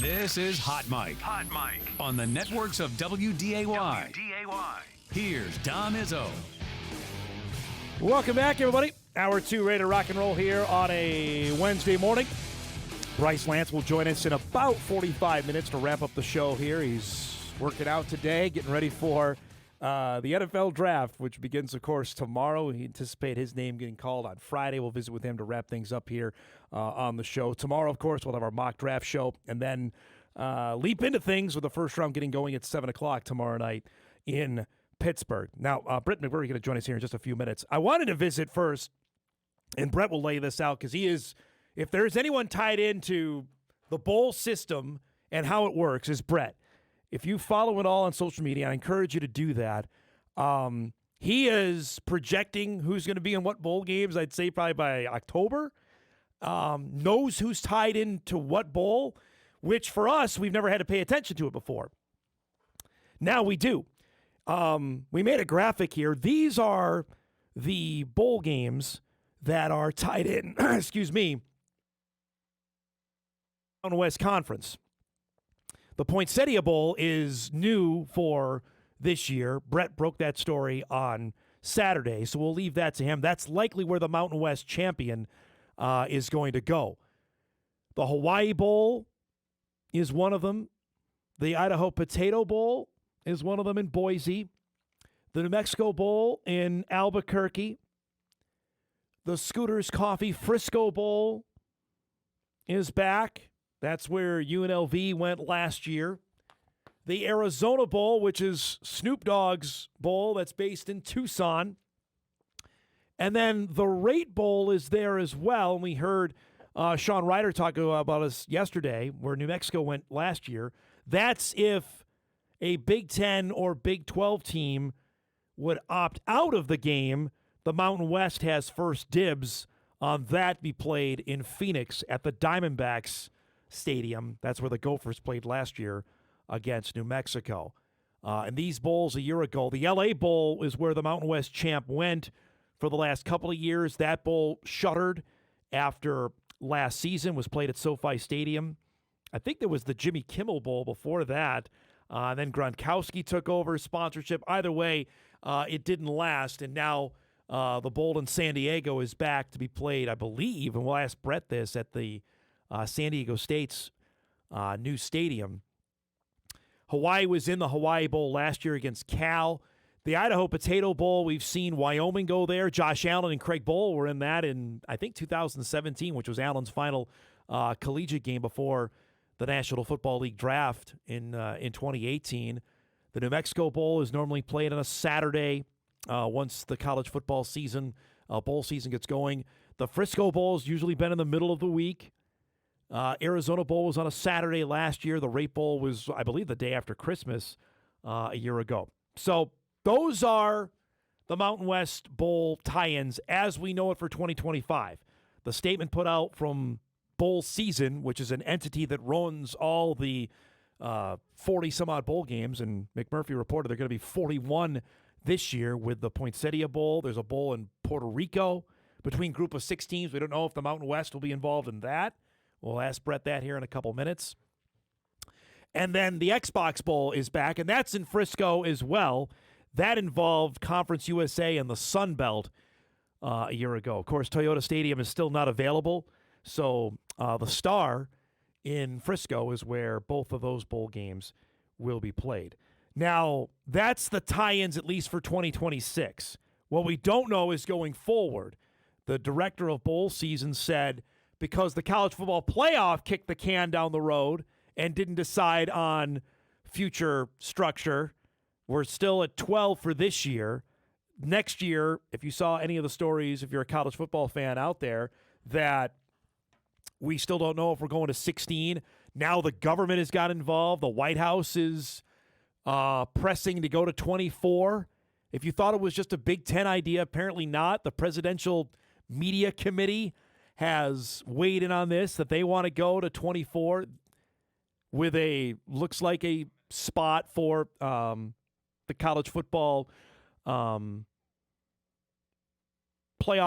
This is Hot Mike. Hot Mike. On the networks of WDAY. WDAY. Here's Dom Izzo. Welcome back, everybody. Hour 2 ready to rock and roll here on a Wednesday morning. Bryce Lance will join us in about 45 minutes to wrap up the show here. He's working out today, getting ready for the NFL draft, which begins, of course, tomorrow. We anticipate his name getting called on Friday. We'll visit with him to wrap things up here on the show. Tomorrow, of course, we'll have our mock draft show, and then leap into things with the first round getting going at 7 o'clock tomorrow night in Pittsburgh. Now, Brett McMurphy is going to join us here in just a few minutes. I wanted to visit first, and Brett will lay this out, because he is, if there's anyone tied into the bowl system and how it works, is Brett. If you follow it all on social media, I encourage you to do that. He is projecting who's going to be in what bowl games, I'd say probably by October. Knows who's tied into what bowl, which for us, we've never had to pay attention to it before. Now we do. We made a graphic here. These are the bowl games that are tied in, excuse me, Mountain West Conference. The Poinsettia Bowl is new for this year. Brett broke that story on Saturday, so we'll leave that to him. That's likely where the Mountain West champion is going to go. The Hawaii Bowl is one of them. The Idaho Potato Bowl is one of them in Boise. The New Mexico Bowl in Albuquerque. The Scooters Coffee Frisco Bowl is back. That's where UNLV went last year. The Arizona Bowl, which is Snoop Dogg's bowl, that's based in Tucson. And then the Rate Bowl is there as well. And we heard Sean Ryder talk about us yesterday, where New Mexico went last year. That's if a Big Ten or Big 12 team would opt out of the game. The Mountain West has first dibs on that to be played in Phoenix at the Diamondbacks Stadium. That's where the Gophers played last year against New Mexico. And these bowls a year ago, the LA Bowl is where the Mountain West champ went for the last couple of years. That bowl shuttered after last season, was played at SoFi Stadium. I think there was the Jimmy Kimmel Bowl before that. Then Gronkowski took over sponsorship. Either way, it didn't last, and now the bowl in San Diego is back to be played, I believe, and we'll ask Brett this, at the San Diego State's new stadium. Hawaii was in the Hawaii Bowl last year against Cal. The Idaho Potato Bowl, we've seen Wyoming go there. Josh Allen and Craig Bowl were in that in, I think, 2017, which was Allen's final collegiate game before the National Football League draft in 2018. The New Mexico Bowl is normally played on a Saturday once the college football season, bowl season gets going. The Frisco Bowl has usually been in the middle of the week. Arizona Bowl was on a Saturday last year. The Rate Bowl was, I believe, the day after Christmas a year ago. So those are the Mountain West Bowl tie-ins as we know it for 2025. The statement put out from Bowl Season, which is an entity that runs all the 40-some-odd bowl games, and McMurphy reported they're going to be 41 this year with the Poinsettia Bowl. There's a bowl in Puerto Rico between group of 6 teams. We don't know if the Mountain West will be involved in that. We'll ask Brett that here in a couple minutes. And then the Xbox Bowl is back, and that's in Frisco as well. That involved Conference USA and the Sun Belt a year ago. Of course, Toyota Stadium is still not available, so the Star in Frisco is where both of those bowl games will be played. Now, that's the tie-ins at least for 2026. What we don't know is going forward. The director of bowl season said, because the college football playoff kicked the can down the road and didn't decide on future structure, we're still at 12 for this year. Next year, if you saw any of the stories, if you're a college football fan out there, that we still don't know if we're going to 16. Now the government has got involved. The White House is pressing to go to 24. If you thought it was just a Big Ten idea, apparently not. The Presidential Media Committee has weighed in on this, that they want to go to 24 with looks like a spot for the college football playoff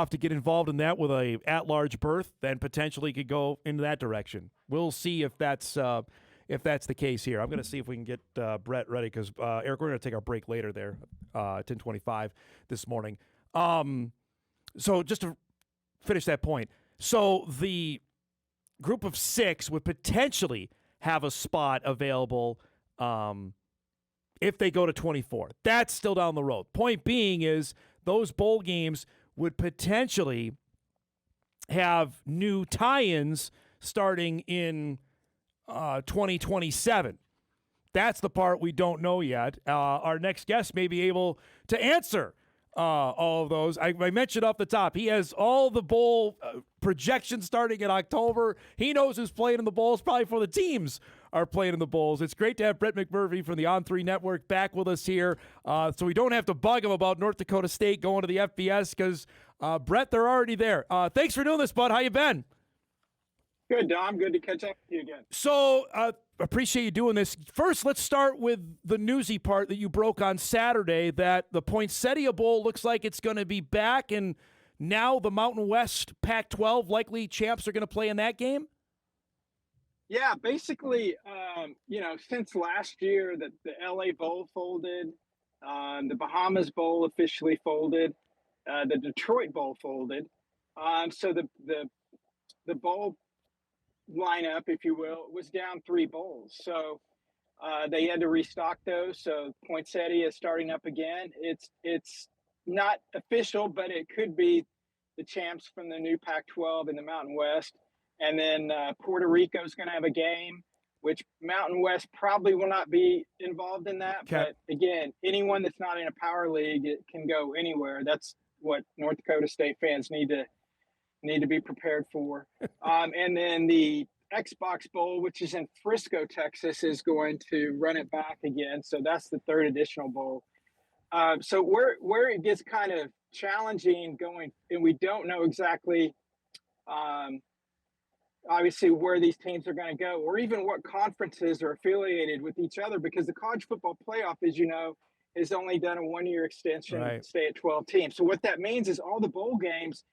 to get involved in that with a at-large berth, then potentially could go into that direction. We'll see if that's if that's the case here. I'm going to see if we can get Brett ready because, Eric, we're going to take our break later there, 10:25 this morning. So just to finish that point, so the group of 6 would potentially have a spot available if they go to 24. That's still down the road. Point being is those bowl games would potentially have new tie-ins starting in 2027. That's the part we don't know yet. Our next guest may be able to answer all of those. I mentioned off the top, he has all the bowl projections starting in October. He knows who's playing in the bowls, probably for the teams are playing in the bowls. It's great to have Brett McMurphy from the On3 Network back with us here, so we don't have to bug him about North Dakota State going to the FBS because, Brett, they're already there. Thanks for doing this, bud. How you been? Good, Dom. Good to catch up with you again. So, appreciate you doing this. First, let's start with the newsy part that you broke on Saturday, that the Poinsettia Bowl looks like it's going to be back, and now the Mountain West Pac-12 likely champs are going to play in that game? Yeah, basically, since last year that the LA Bowl folded, the Bahamas Bowl officially folded, the Detroit Bowl folded. So the bowl lineup, if you will, was down 3 bowls. So they had to restock those. So Poinsettia is starting up again. It's not official, but it could be the champs from the new Pac-12 in the Mountain West. And then Puerto Rico is going to have a game, which Mountain West probably will not be involved in that. Okay. But again, anyone that's not in a power league, it can go anywhere. That's what North Dakota State fans need to be prepared for. And then the Xbox Bowl, which is in Frisco, Texas, is going to run it back again. So that's the 3rd additional bowl. So where it gets kind of challenging going, and we don't know exactly, obviously, where these teams are going to go, or even what conferences are affiliated with each other, because the college football playoff, as you know, has only done a 1-year extension, Right. Stay at 12 teams. So what that means is all the bowl games,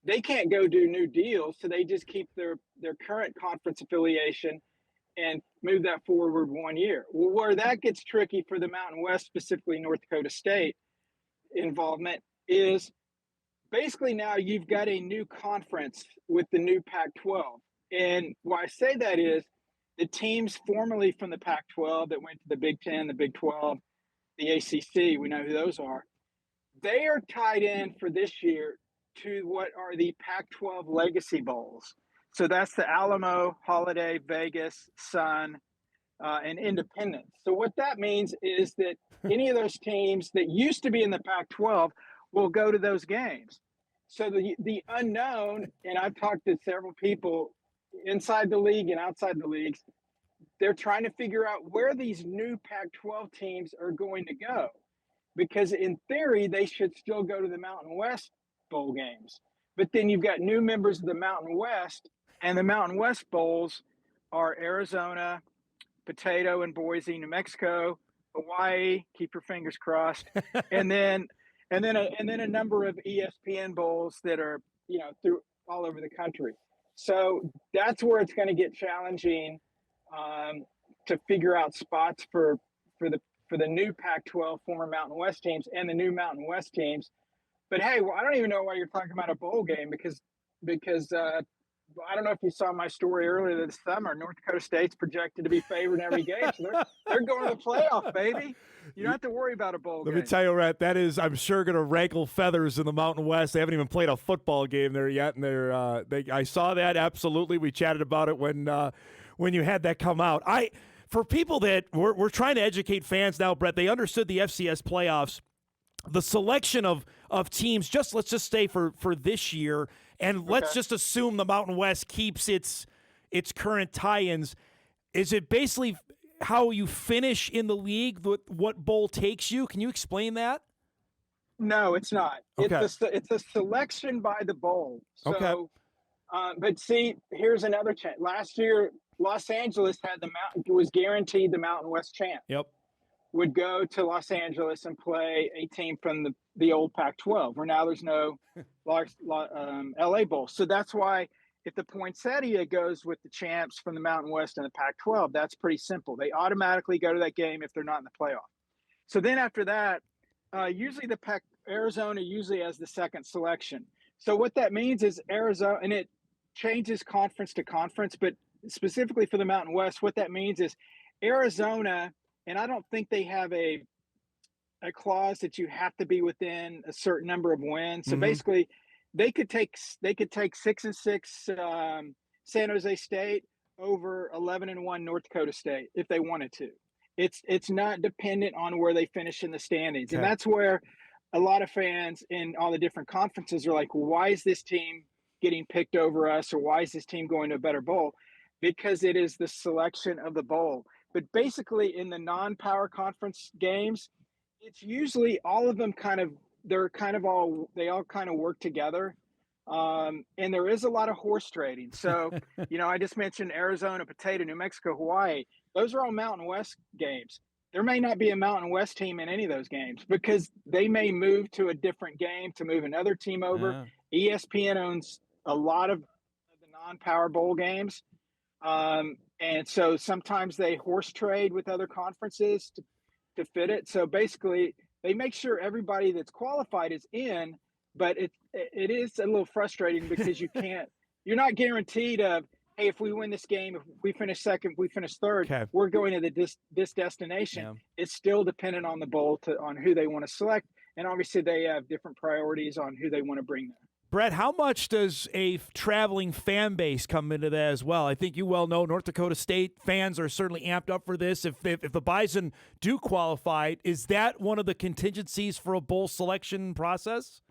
they can't go do new deals, so they just keep their current conference affiliation and move that forward 1 year. Well, where that gets tricky for the Mountain West, specifically North Dakota State involvement, is basically now you've got a new conference with the new Pac-12. And why I say that is the teams formerly from the Pac-12 that went to the Big Ten, the Big 12, the ACC, we know who those are, they are tied in for this year to what are the Pac-12 Legacy Bowls. So that's the Alamo, Holiday, Vegas, Sun, and Independence. So what that means is that any of those teams that used to be in the Pac-12 will go to those games. So the unknown, and I've talked to several people inside the league and outside the leagues, they're trying to figure out where these new Pac-12 teams are going to go. Because in theory, they should still go to the Mountain West bowl games. But then you've got new members of the Mountain West, and the Mountain West bowls are Arizona, Potato and Boise, New Mexico, Hawaii, keep your fingers crossed, and then a number of ESPN bowls that are, through all over the country. So that's where it's going to get challenging to figure out spots for the new Pac-12 former Mountain West teams and the new Mountain West teams. But hey, I don't even know why you're talking about a bowl game because I don't know if you saw my story earlier this summer. North Dakota State's projected to be favored in every game, so they're going to the playoff, baby. You don't have to worry about a bowl game. Let me tell you, Rhett, that is, I'm sure, going to rankle feathers in the Mountain West. They haven't even played a football game there yet, and I saw that, absolutely. We chatted about it when you had that come out. For people that we're trying to educate fans now, Brett, they understood the FCS playoffs. The selection of teams, let's just stay for this year, and let's just assume the Mountain West keeps its current tie-ins. Is it basically how you finish in the league, what bowl takes you? Can you explain that? No, it's not. Okay. It's a selection by the bowl. So, okay. But see, here's another chance. Last year, Los Angeles was guaranteed the Mountain West champ. Yep. Would go to Los Angeles and play a team from the old Pac-12, where now there's no LA Bowl. So that's why if the poinsettia goes with the champs from the Mountain West and the Pac-12, that's pretty simple. They automatically go to that game if they're not in the playoff. So then after that, usually Arizona usually has the second selection. So what that means is Arizona, and it changes conference to conference, but specifically for the Mountain West, what that means is Arizona, and I don't think they have a clause that you have to be within a certain number of wins. So basically, they could take 6-6 San Jose State over 11-1 North Dakota State if they wanted to. It's not dependent on where they finish in the standings, and that's where a lot of fans in all the different conferences are like, well, why is this team getting picked over us, or why is this team going to a better bowl? Because it is the selection of the bowl. But basically, in the non-power conference games, it's usually all of them they all kind of work together. And there is a lot of horse trading. So, I just mentioned Arizona, Potato, New Mexico, Hawaii. Those are all Mountain West games. There may not be a Mountain West team in any of those games because they may move to a different game to move another team over. Yeah. ESPN owns a lot of the non-power bowl games. And so sometimes they horse trade with other conferences to fit it. So basically, they make sure everybody that's qualified is in, but it is a little frustrating because you're not guaranteed of, hey, if we win this game, if we finish second, if we finish third, we're going to this destination. Yeah. It's still dependent on the bowl on who they want to select. And obviously they have different priorities on who they want to bring there. Brett, how much does a traveling fan base come into that as well? I think you well know North Dakota State fans are certainly amped up for this. If the Bison do qualify, is that one of the contingencies for a bowl selection process?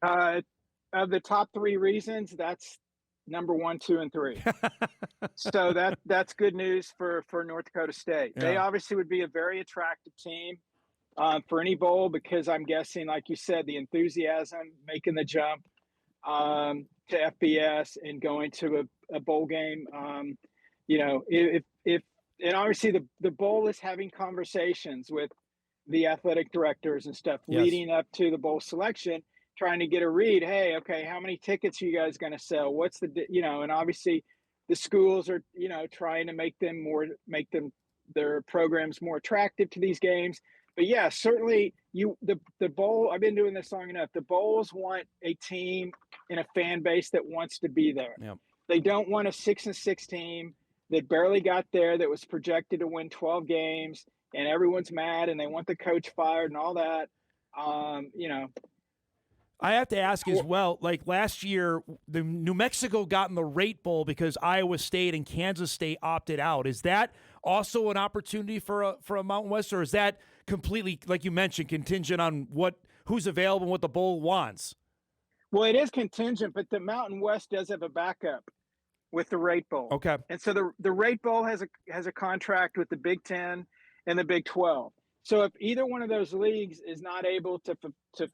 Of the top three reasons, that's number 1, 2, and 3. So that's good news for North Dakota State. Yeah. They obviously would be a very attractive team for any bowl because I'm guessing, like you said, the enthusiasm, making the jump to FBS and going to a bowl game. If and obviously the bowl is having conversations with the athletic directors and stuff leading up to the bowl selection, trying to get a read. Hey, okay, how many tickets are you guys going to sell? What's and obviously the schools are, trying to make their programs more attractive to these games. But yeah, certainly the bowl, I've been doing this long enough. The bowls want a team and a fan base that wants to be there. Yep. They don't want a 6-6 team that barely got there, that was projected to win 12 games, and everyone's mad and they want the coach fired and all that. I have to ask as well, like last year, the New Mexico got in the rate bowl because Iowa State and Kansas State opted out. Is that also an opportunity for a Mountain West, or is that completely, like you mentioned, contingent on who's available and what the bowl wants? Well, it is contingent, but the Mountain West does have a backup with the rate bowl. Okay. And so the rate bowl has a contract with the Big Ten and the Big 12. So if either one of those leagues is not able to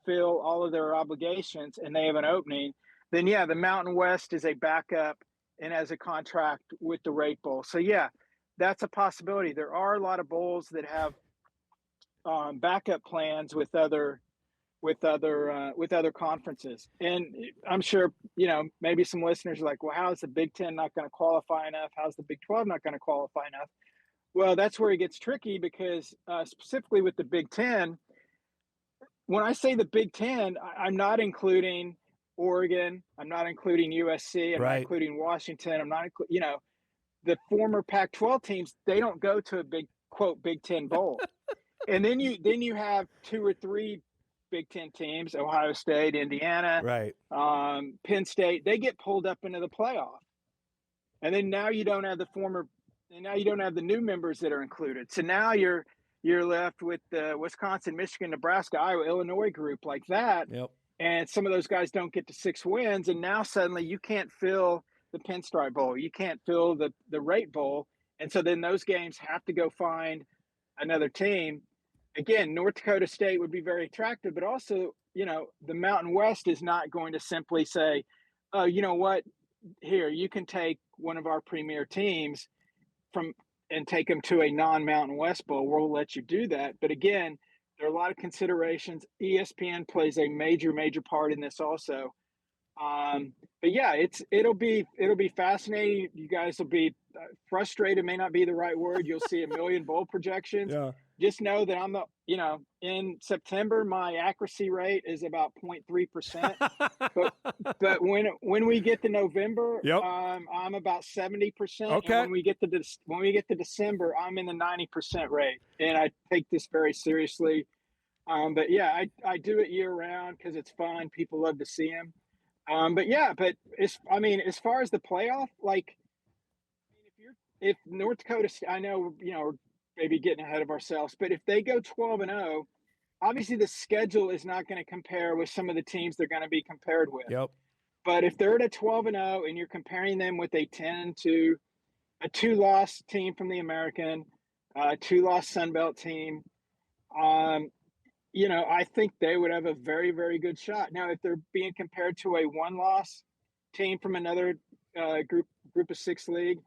fill all of their obligations and they have an opening, then yeah, the Mountain West is a backup and has a contract with the rate bowl. So yeah, that's a possibility. There are a lot of bowls that have backup plans with other conferences. And I'm sure, maybe some listeners are like, well, how is the Big Ten not going to qualify enough? How's the Big 12 not going to qualify enough? Well, that's where it gets tricky because specifically with the Big Ten, when I say the Big Ten, I'm not including Oregon. I'm not including USC. I'm not including Washington. I'm not, the former Pac-12 teams, they don't go to a big Ten bowl. And then you have 2 or 3 Big Ten teams, Ohio State, Indiana, Penn State, they get pulled up into the playoff. And then now you don't have the new members that are included. So now you're left with the Wisconsin, Michigan, Nebraska, Iowa, Illinois group like that. Yep. And some of those guys don't get to 6 wins. And now suddenly you can't fill the Pinstripe Bowl. You can't fill the Rate Bowl. And so then those games have to go find another team. Again, North Dakota State would be very attractive, but also, the Mountain West is not going to simply say, oh, you know what, here, you can take one of our premier teams and take them to a non-Mountain West Bowl. We'll let you do that. But again, there are a lot of considerations. ESPN plays a major, major part in this also. But yeah, it'll be fascinating. You guys will be frustrated, may not be the right word. You'll see a million bowl projections. Yeah. Just know that in September, my accuracy rate is about 0.3%. But when we get to November, Yep. I'm about 70%. Okay. And when we get to December, I'm in the 90% rate. And I take this very seriously. But yeah, I do it year round because it's fun. People love to see them. As far as the playoff, like, if North Dakota, I know, we're maybe getting ahead of ourselves, but if they go 12-0, obviously the schedule is not going to compare with some of the teams they're going to be compared with. Yep. But if they're at a 12-0 and you're comparing them with a 10-2, a 2-loss team from the American, 2-loss Sun Belt team, I think they would have a very, very good shot. Now, if they're being compared to a 1-loss team from another group of 6 league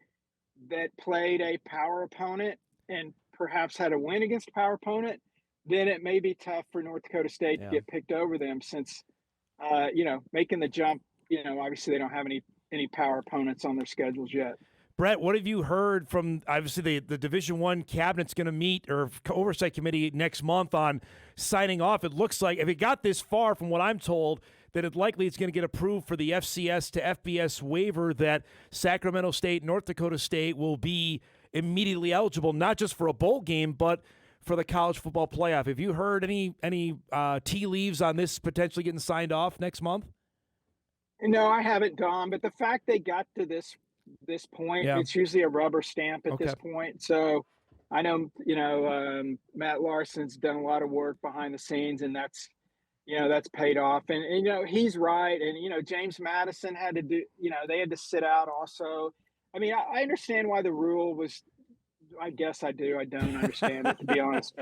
that played a power opponent and perhaps had a win against a power opponent, then it may be tough for North Dakota State to get picked over them since, making the jump, obviously they don't have any power opponents on their schedules yet. Brett, what have you heard from, obviously, the Division I cabinet's going to meet, or oversight committee, next month on signing off? It looks like, if it got this far, from what I'm told, that it's going to get approved for the FCS to FBS waiver, that Sacramento State, North Dakota State will be immediately eligible, not just for a bowl game, but for the college football playoff. Have you heard any tea leaves on this potentially getting signed off next month? No, I haven't, Dom, but the fact they got to this point, it's usually a rubber stamp at this point. So I know, Matt Larson's done a lot of work behind the scenes, and that's paid off. And he's right. And, James Madison had to do, they had to sit out also. I mean, I understand why the rule was, I guess I do. I don't understand it, to be honest.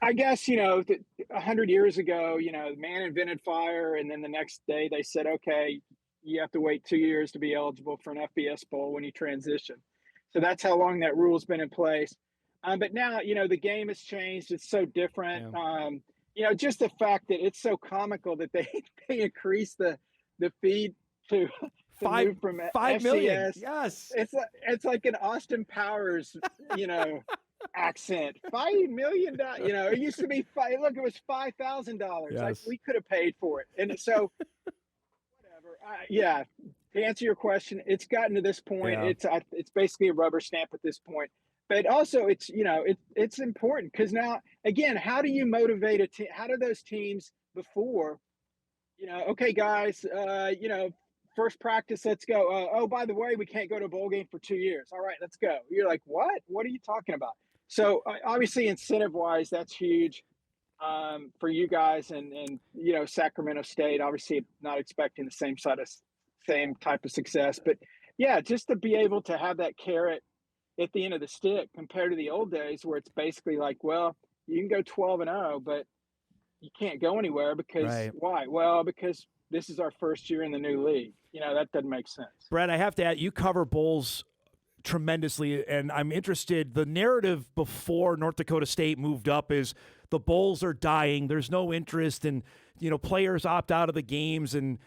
I guess, 100 years ago, man invented fire. And then the next day they said, okay, you have to wait 2 years to be eligible for an FBS bowl when you transition. So that's how long that rule's been in place. But now, the game has changed. It's so different. Yeah. Just the fact that it's so comical that they increase the feed to move from 5 FCS. million. Yes. It's like an Austin Powers, accent. $5 million. It used to be it was $5,000. Yes. Like, we could have paid for it. And so yeah, to answer your question, it's gotten to this point. Yeah. It's basically a rubber stamp at this point. But also, it's it's important because now, again, how do you motivate a team? How do those teams before, okay, guys, first practice, let's go. Oh, by the way, we can't go to a bowl game for 2 years. All right, let's go. You're like, what? What are you talking about? So obviously, incentive-wise, that's huge. For you guys and Sacramento State, obviously not expecting the same type of success, but yeah, just to be able to have that carrot at the end of the stick compared to the old days where it's basically like, well, you can go 12-0, but you can't go anywhere because why? Well, because this is our first year in the new league. That doesn't make sense. Brett, I have to add, you cover bowls tremendously, and I'm interested. The narrative before North Dakota State moved up is the bowls are dying. There's no interest, and players opt out of the games, and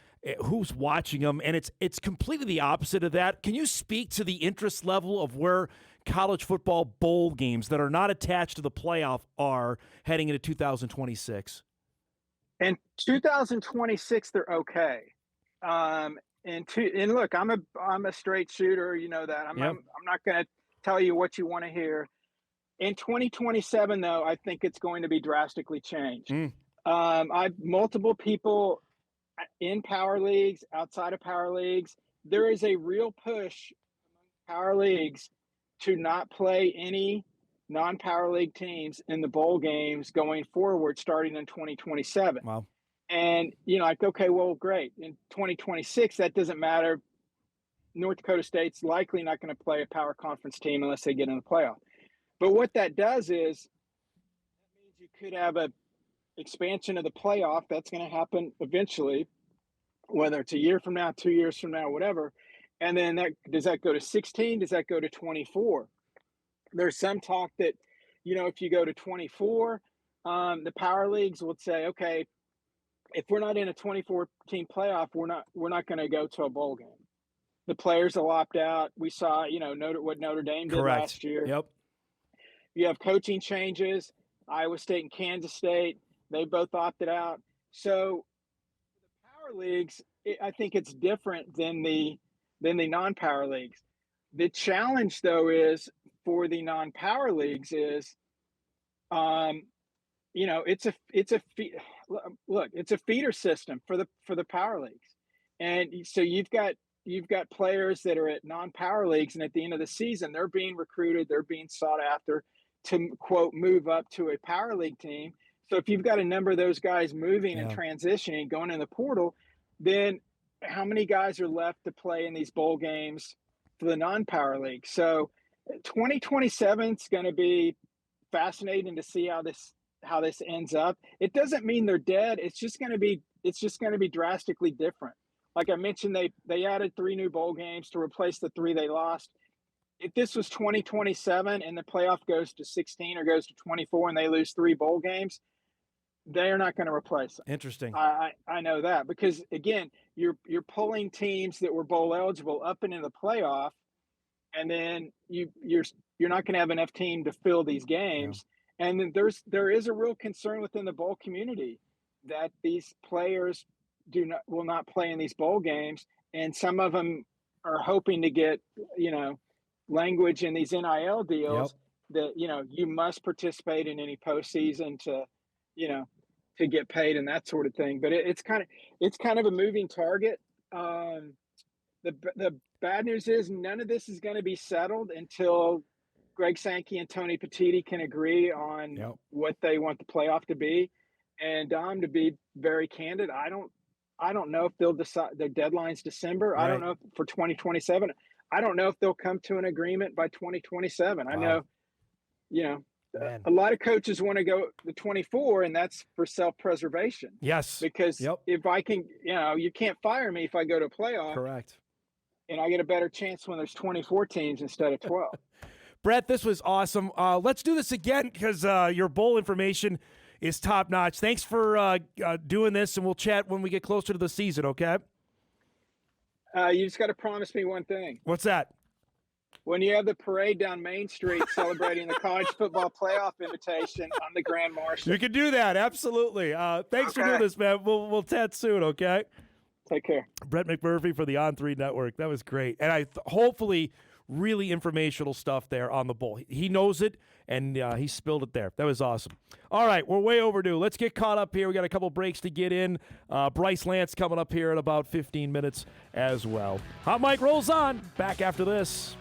who's watching them? And it's completely the opposite of that. Can you speak to the interest level of where college football bowl games that are not attached to the playoff are heading into 2026? In 2026, they're okay. And look, I'm a straight shooter. You know that. I'm not going to tell you what you want to hear. In 2027, though, I think it's going to be drastically changed. I've multiple people in power leagues, outside of power leagues. There is a real push among power leagues to not play any non-power league teams in the bowl games going forward, starting in 2027. Wow. And, okay, well, great. In 2026, that doesn't matter. North Dakota State's likely not going to play a power conference team unless they get in the playoff. But what that does is that means you could have a expansion of the playoff. That's going to happen eventually, whether it's a year from now, 2 years from now, whatever. And then does that go to 16? Does that go to 24? There's some talk that, if you go to 24, the power leagues would say, okay, if we're not in a 24-team playoff, we're not going to go to a bowl game. The players will opt out. We saw, what Notre Dame did Correct. last year. Yep. You have coaching changes. Iowa State and Kansas State, they both opted out. So the power leagues, I think it's different than the non-power leagues. The challenge, though, is for the non-power leagues is, it's a feeder system for the power leagues, and so you've got players that are at non-power leagues, and at the end of the season, they're being recruited, they're being sought after to quote move up to a power league team. So if you've got a number of those guys moving and transitioning, going in the portal, then how many guys are left to play in these bowl games for the non-power league? So 2027 is going to be fascinating to see how this ends up. It doesn't mean they're dead. It's just going to be drastically different. Like I mentioned, they added 3 new bowl games to replace the 3 they lost. If this was 2027 and the playoff goes to 16 or goes to 24 and they lose 3 bowl games, they're not going to replace them. Interesting. I know that, because again, you're pulling teams that were bowl eligible up into the playoff, and then you're not going to have enough team to fill these games. Yeah. And then there is a real concern within the bowl community that these players will not play in these bowl games, and some of them are hoping to get language in these NIL deals that you must participate in any postseason to get paid and that sort of thing. But it's kind of a moving target. The bad news is none of this is going to be settled until Greg Sankey and Tony Petitti can agree on what they want the playoff to be. And Dom, to be very candid, I don't know if they'll decide. Their deadline's December. Right. I don't know if for 2027. I don't know if they'll come to an agreement by 2027. Wow. I know, a lot of coaches want to go to 24, and that's for self-preservation. Yes. Because if I can, you can't fire me if I go to a playoff. Correct. And I get a better chance when there's 24 teams instead of 12. Brett, this was awesome. Let's do this again, because your bowl information is top-notch. Thanks for doing this, and we'll chat when we get closer to the season, okay? You just got to promise me one thing. What's that? When you have the parade down Main Street celebrating the college football playoff invitation, I'm the Grand Marshal. You can do that, absolutely. Thanks for doing this, man. We'll chat soon, okay? Take care. Brett McMurphy for the On3 Network. That was great. And hopefully really informational stuff there on the bowl. He knows it, and he spilled it there. That was awesome. All right, we're way overdue. Let's get caught up here. We got a couple breaks to get in. Bryce Lance coming up here in about 15 minutes as well. Hot Mic rolls on. Back after this.